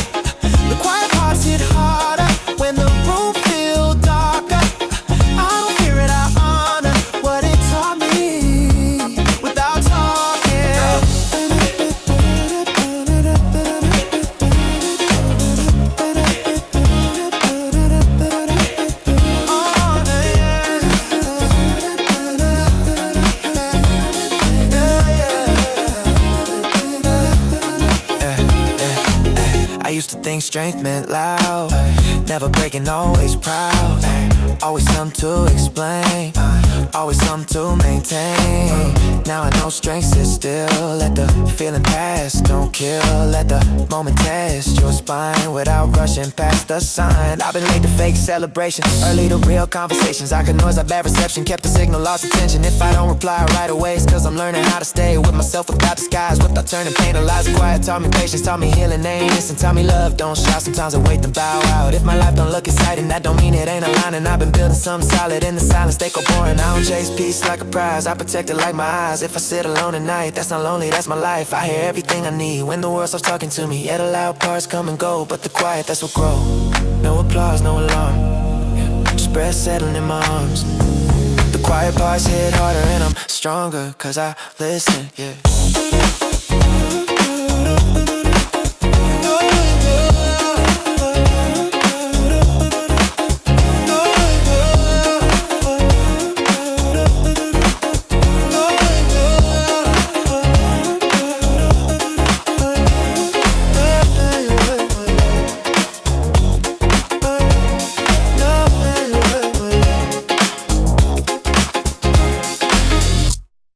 The quiet parts hit harder when the room feels darker. I don't fear it, I honor what it taught me without talking. I used to think strength meant loud, never breaking, always proud. Always something to explain, always something to maintain. Now I know strength sits still, let the feeling pass, don't kill. Let the moment test your spine without rushing past the sign. I've been late to fake celebration, early to real conversations. I could noise out bad reception, kept the signal, lost attention. If I don't reply right away, it's cause I'm learning how to stay with myself without disguise, without turning pain to lies. Quiet taught me patience, taught me healing ain't instant, taught me love don't shout. Sometimes I wait to bow out. If my life don't look exciting, that don't mean it ain't aligning. I've been building something solid in the silence, they go boring. I don't chase peace like a prize, I protect it like my eyes. If I sit alone at night, that's not lonely, that's my life. I hear everything I need when the world stops talking to me. Yeah, the loud parts come and go, but the quiet, that's what grow. No applause, no alarm, just breath settling in my arms. The quiet parts hit harder and I'm stronger cause I listen, yeah.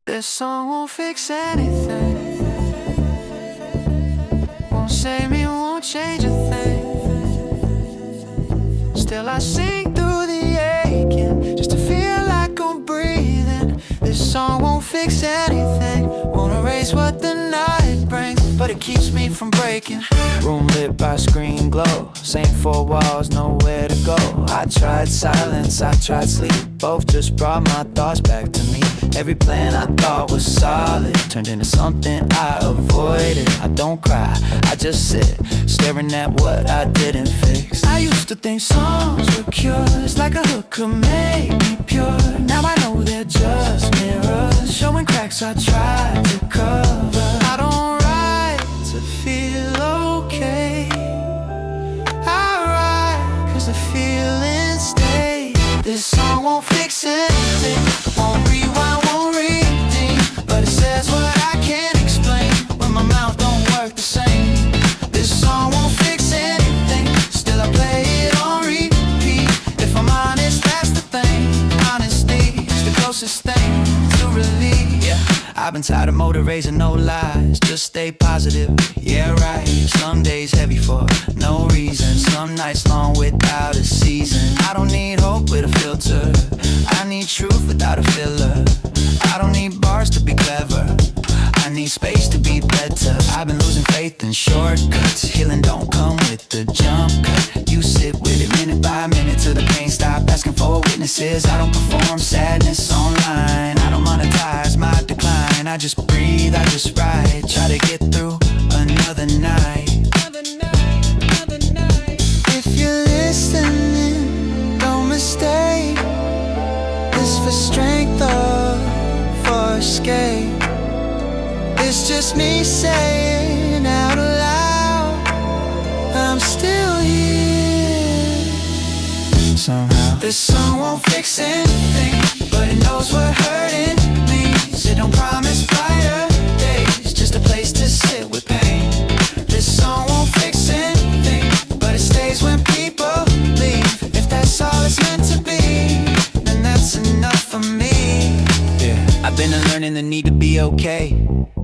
This song won't fix anything, won't save me, won't change a thing. Still I sing through the aching, just to feel like I'm breathing. This song won't fix anything, won't erase what the night brings, but it keeps me from breaking. Room lit by screen glow, same four walls, nowhere to go. I tried silence, I tried sleep, both just brought my thoughts back to me. Every plan I thought was solid turned into something I avoided. I don't cry, I just sit, staring at what I didn't fix. I used to think songs were cures, like a hook could make me pure. Now I know they're just mirrors, showing cracks I tried to cover. I don't write to feel okay, I write cause the feelings stay. This song won't fix anything, won't rewind, won't redeem, but it says what I can't explain when my mouth don't work the same. This song won't fix anything, still I play it on repeat. If I'm honest, that's the thing, honesty is the closest thing to relief. Yeah, I've been tired of motor raising, no lies, just stay positive, yeah right. Some days heavy for no reason, some nights long without a season. I don't need hope with a filter, I need truth without a filler. I don't need bars to be clever, I need space to be better. I've been losing faith in shortcuts, healing don't come with the jump cut. You sit with it minute by minute till the pain stop asking for witnesses. I don't perform sadness online, I don't monetize my decline. I just breathe, I just write, try to get through another night. If you're listening, don't mistake this for strength or for escape. It's just me saying somehow. This song won't fix anything, but it knows what hurting means. It don't promise brighter days, just a place to sit with pain. This song won't fix anything, but it stays when people leave. If that's all it's meant to be, then that's enough for me. Yeah, I've been learning the need to be okay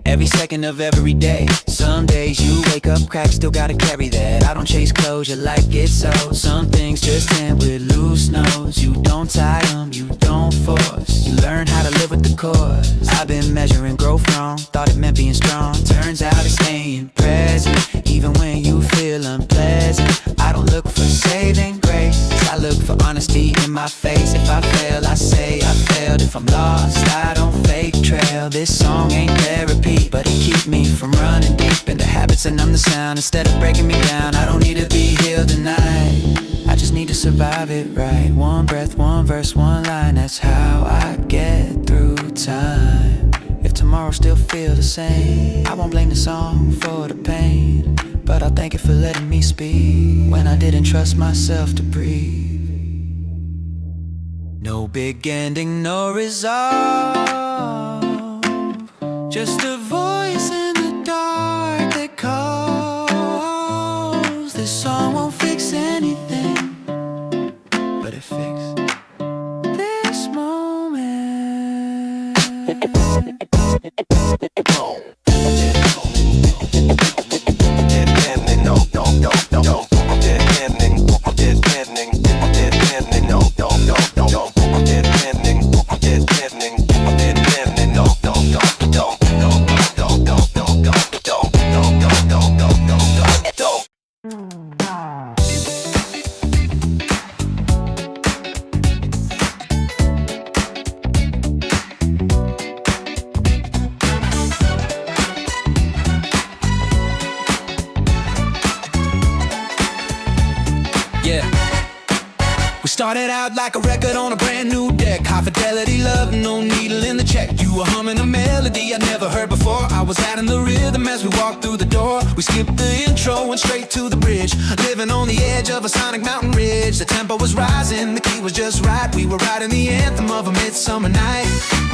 every second of every day. Some days you wake up cracked, still gotta carry that. I don't chase closure like it's so. Some things just end with loose nose. You don't tie them, you don't force. You learn how to live with the cause. I've been measuring growth wrong, thought it meant being strong. Turns out it's staying present, even when you feel unpleasant. I don't look for saving grace, I look for honesty in my face. If I fail, I say I failed. If I'm lost, I don't fake trail. This song ain't therapy, but it keeps me from running deep into habits and numb the sound. Instead of breaking me down, I don't need to be healed tonight. I just need to survive it right. One breath, one verse, one line. That's how I get through time. If tomorrow still feel the same, I won't blame the song for the pain, but I'll thank it for letting me speak when I didn't trust myself to breathe. No big ending, no resolve, just a voice in the dark that calls. This song won't fix anything, but it fixed this moment. Yeah. We started out like a record on a brand new deck. High fidelity love, no needle in the check. You were humming a melody I never heard before. I was adding the rhythm as we walked through the door. We skipped the intro, went straight to the bridge. Living on the edge of a sonic mountain ridge. The tempo was rising, the key was just right. We were writing the anthem of a midsummer night.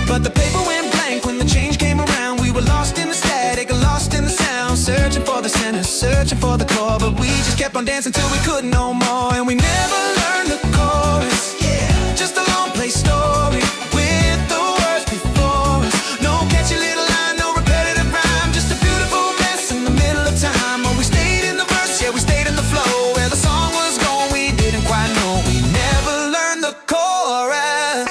But the paper went blank when the change came around. We were lost in the static, lost in the sound. Searching for the center, searching for the core. But we just kept on dancing till we couldn't no more. And we never learned the chorus. Yeah, just a long play story with the words before us. No catchy little line, no repetitive rhyme. Just a beautiful mess in the middle of time. Oh, we stayed in the verse, yeah, we stayed in the flow. Where the song was going, we didn't quite know. We never learned the chorus.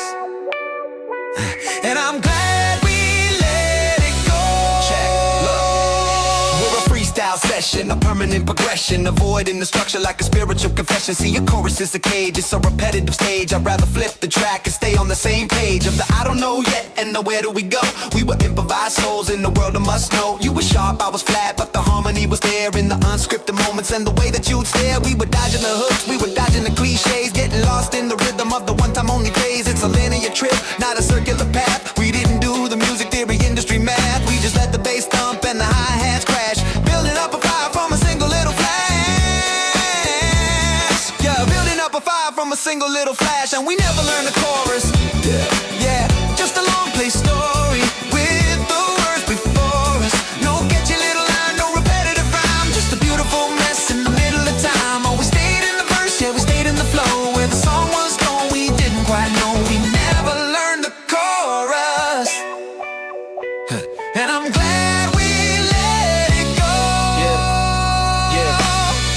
And I'm glad we let it go. Check, look, we're a freestyle session, a permanent progression, avoiding the structure like a spiritual confession. See, a chorus is a cage, it's a repetitive stage. I'd rather flip the track and stay on the same page of the I don't know yet and the where do we go. We were improvised souls in the world of must know. You were sharp, I was flat, but the harmony was there in the unscripted moments and the way that you'd stare. We were dodging the hooks, we were dodging the cliches, getting lost in the rhythm of the one-time only phase. It's a linear trip, not a circular path. We didn't do the music theory industry math. We just let the bass thump and the hi-hats crash, building up a fire from a single little flash. Yeah, building up a fire from a single little flash. And we never learned the chorus. Yeah, just a long play story with the words before us. No catchy little line, no repetitive rhyme. Just a beautiful mess in the middle of time. Oh, we stayed in the verse, yeah, we stayed in the flow. Where the song was going, we didn't quite know. We never learned the chorus. And I'm glad we let it go. Yeah.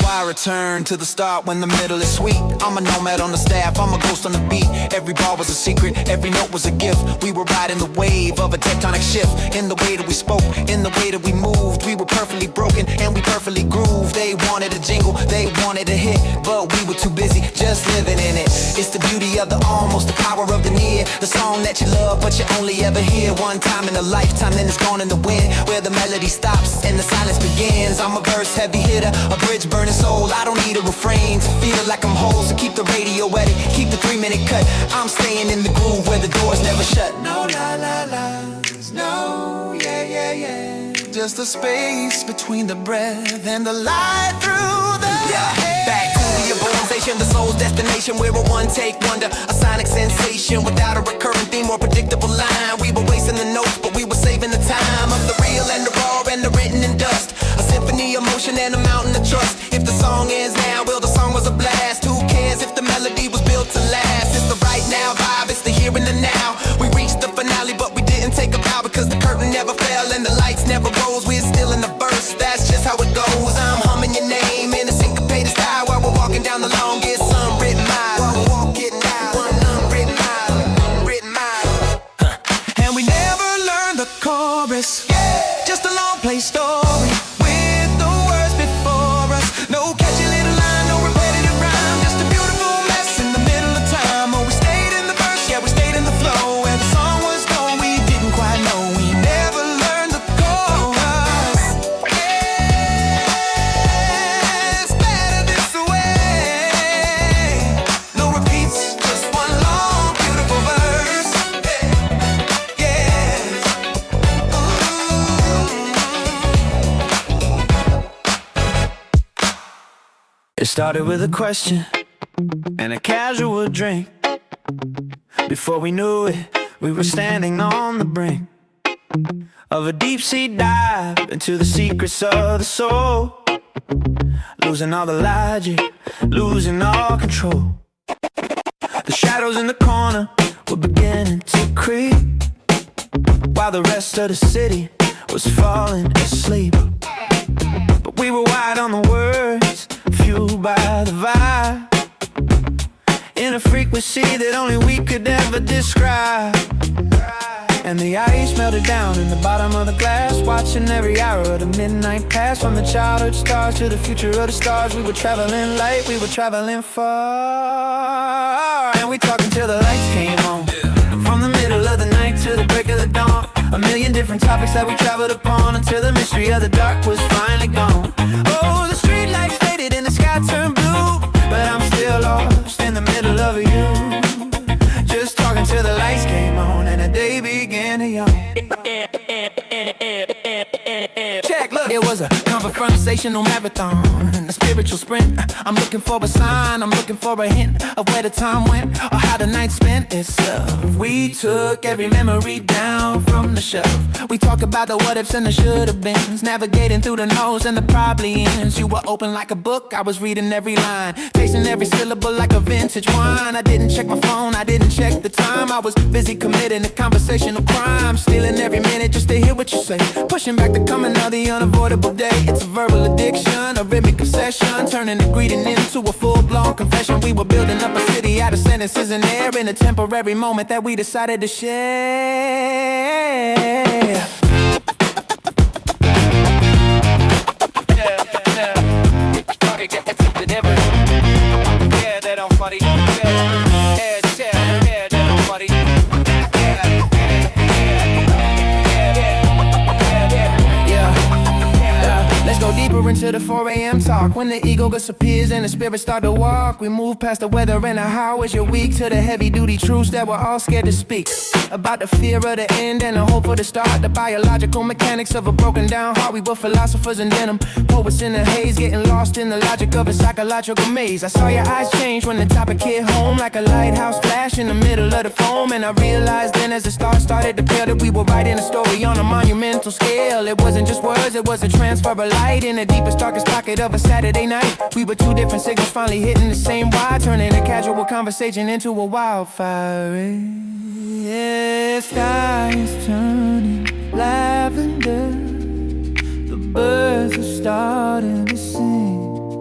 Why return to the start when the middle is sweet? I'm a nomad on the staff, I'm a ghost on the beat. Every bar was a secret, every note was a gift. We were riding the wave of a tectonic shift. In the way that we spoke, in the way that we moved. We were perfectly broken and we perfectly grooved. They wanted a jingle, they wanted a hit, but we were too busy just living in it. It's the beauty of the almost, the power of the near. The song that you love but you only ever hear one time in a lifetime, then it's gone in the wind. Where the melody stops and the silence begins. I'm a verse heavy hitter, a bridge burning soul. I don't need a refrain to feel like I'm whole. So keep the radio at it, keep the 3-minute cut. I'm staying in the groove where the doors never shut. No la la la's, no, yeah. Just the space between the breath and the light through the hair. Back to the improvisation nation, the soul's destination. We're a one-take wonder, a sonic sensation without a recurring theme or predictable line. We were wasting the notes, but we were saving the time of the real and the raw and the written in dust. A symphony of motion and a mountain of trust. If the song ends now, well, the song was a blast. Who cares if the melody was built to last? It's the right now vibe, it's the here and the now. We reached the finale, but we didn't take a bow because the curtain never fell and the lights never rose. We're still in the verse, that's just how it goes. I'm humming your name in a syncopated style while we're walking down the longest unwritten mile. While we're walking down one unwritten mile, written mile. And we never learned the chorus, just a long play story with the words before us. No catchy little line, no repetitive rhyme, just a beautiful mess in the middle of time. Oh, we stayed in the verse, yeah, we stayed in the flow. And the song was gone, we didn't quite know. We never learned the chorus. Yeah, it's better this way. No repeats, just one long, beautiful verse. Yeah. It started with a question and a casual drink. Before we knew it, we were standing on the brink of a deep-sea dive into the secrets of the soul. Losing all the logic, losing all control. The shadows in the corner were beginning to creep, while the rest of the city was falling asleep. But we were wide on the words, fueled by the vibe, in a frequency that only we could ever describe. And the ice melted down in the bottom of the glass, watching every hour of the midnight pass. From the childhood stars to the future of the stars, we were traveling light, we were traveling far. And we talked until the lights came on, from the middle of the night to the break of the dawn. A million different topics that we traveled upon, until the mystery of the dark was finally gone. Oh, the street lights faded and the sky turned blue, but I'm still lost in the middle of you. Just talking till the lights came on and the day began to yawn. Check, look, it was a conversational marathon, a spiritual sprint. I'm looking for a sign, I'm looking for a hint of where the time went, or how the night spent itself. We took every memory down from the shelf. We talked about the what ifs and the should have beens, navigating through the no's and the probably ends. You were open like a book, I was reading every line, tasting every syllable like a vintage wine. I didn't check my phone, I didn't check the time. I was busy committing a conversational crime, stealing every minute just to hear what you say, pushing back the coming of the unavoidable day. It's a verbal addiction, a rhythmic obsession, turning the greeting into a full-blown confession. We were building up a city out of sentences and air, in a temporary moment that we decided to share. Let's go deeper into the 4 a.m. talk. When the ego disappears and the spirits start to walk, we move past the weather and the how is your week, to the heavy-duty truths that we're all scared to speak about. The fear of the end and the hope of the start, the biological mechanics of a broken down heart. We were philosophers in denim, poets in the haze, getting lost in the logic of a psychological maze. I saw your eyes change when the topic hit home, like a lighthouse flash in the middle of the foam. And I realized then as the stars started to pale that we were writing a story on a monumental scale. It wasn't just words, it was a transfer of light in the deepest, darkest pocket of a Saturday night. We were two different signals finally hitting the same wire, turning a casual conversation into a wildfire. Yeah, sky is turning lavender, the birds are starting to sing,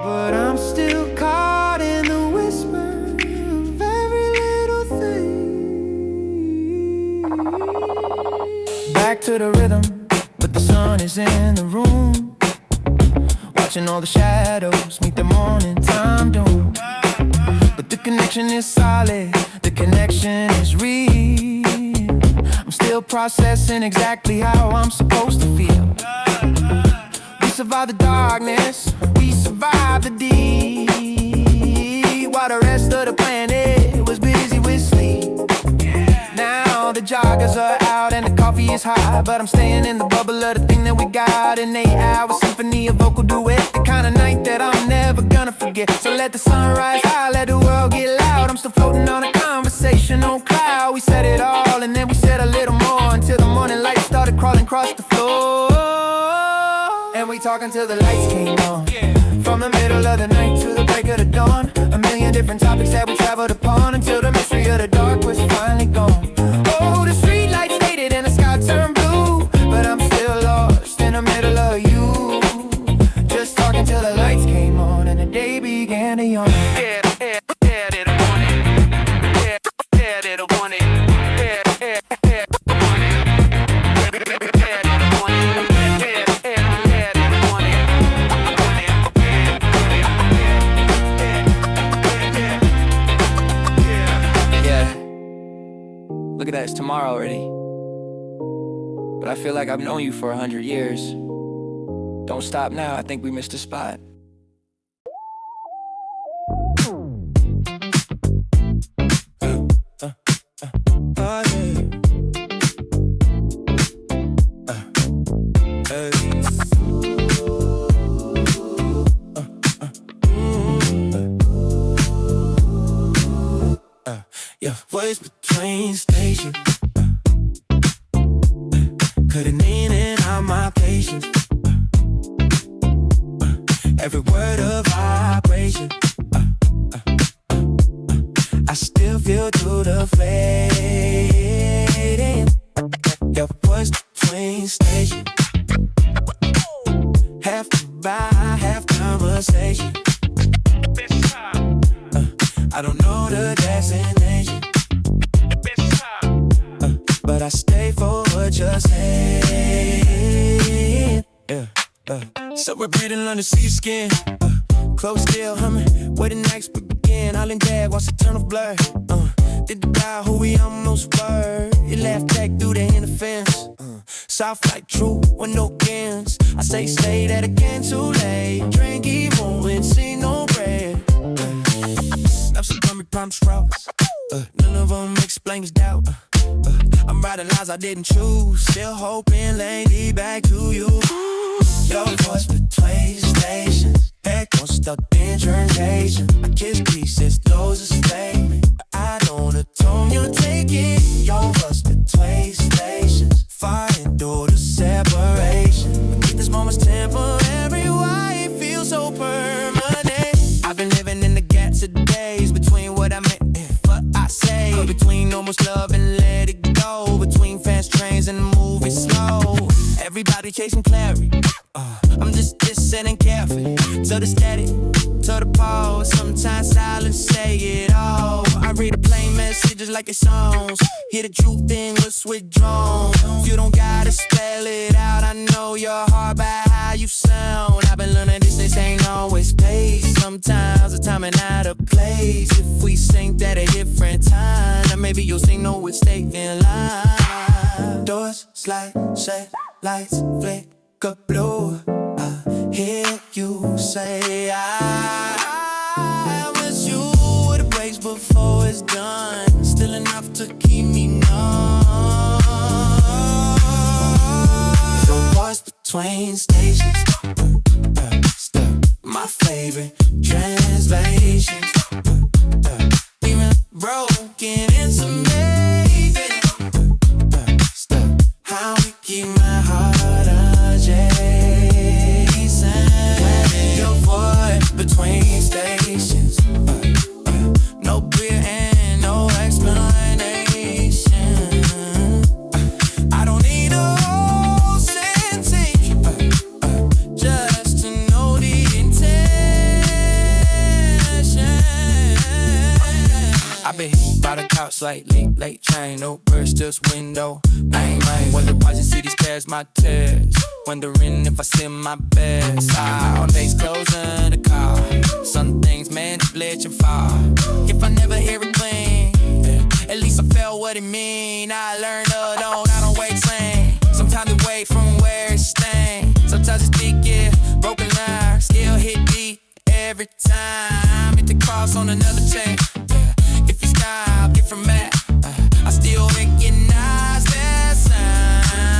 but I'm still caught in the whisper of every little thing. Back to the rhythm, but the sun is in the room, watching all the shadows meet the morning time doom. But the connection is solid, the connection is real. I'm still processing exactly how I'm supposed to feel. We survived the darkness, we survived the deep, while the rest of the planet was busy with sleep. Now the joggers are out and the coffee is high, but I'm staying in the bubble of the thing that we got. An 8-hour symphony, a vocal duet, the kind of night that I'm never gonna forget. So let the sun rise high, let the world get loud. I'm still floating on a conversational cloud. We said it all and then we said a little more, until the morning light started crawling across the floor. And we talk until the lights came on, from the middle of the night to the break of the dawn. A million different topics that we traveled upon, until the mystery of the dark was finally gone. Oh, the street lights faded and the sky turned blue, but I'm still lost in the middle of you. Just talking till the lights came on and the day began to yawn. Look at that, it's tomorrow already. But I feel like I've known you for 100 years. Don't stop now, I think we missed a spot. Your voice between stations, cutting in and out my patience. Every word of vibration, I still feel through the fading. Your voice between stations, half goodbye, half conversation. I don't know the destination, but I stay for what you're saying. So we're breathing under sea skin, close still humming, where the nights begin. All in dead, watch the tunnel blur. Did the guy who we almost were. He laughed back through the interference. Soft like true with no gains. I say that again too late. Drink evil and see no bread. Now some dummy promise routes. None of them explains doubt. I'm writing lines I didn't choose, still hoping lately back to you. Your voice between stations, echo stuck in translation. I kiss pieces, those are statements, but I know the tone you're taking. Your voice between stations, fighting through the separation. But keep this moment's temporary, why it feels so permanent. I've been living in the gaps of the days between what I meant and what I say, between almost love and let it go, between fast trains and moving slow. Everybody chasing clarity, I'm just sitting carefully to the static, to the pause. Sometimes silence say it all. I read the plain messages like it's songs. Hear the truth then was withdrawn. You don't gotta spell it out, I know your heart by how you sound. I've been learning this ain't always pace. Sometimes the timing out of place. If we synced at a different time, then maybe you'll sing no it's stay in line. Doors slide, shut, lights flicker blue. I hear you say I wish you would've placed before it's done. Still enough to keep me numb. So voice between stations, my favorite translations. Even broken into maybe. How we keep my heart adjacent. Your voice between stations, no beer and no explanation. I don't need a whole sentence, just to know the intention. I've been hit by the couch like late train, no burst, just window. Bang, bang. Wonder why you see these pairs, my tears. Wondering if I send my best. On days closing the car. Some things manipulate your fall. If I never hear it clean, at least I felt what it mean. I learned I don't wait sane. Sometimes it wait from where it's staying. Sometimes it's thick, yeah, broken line. Still hit deep every time. Hit the cross on another chain. If you stop, get from that, I still recognize that sign.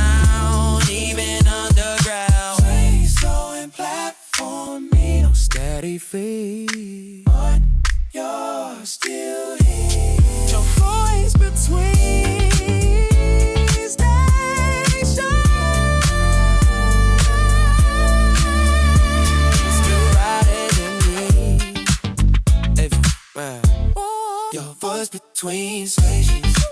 Your voice between stations.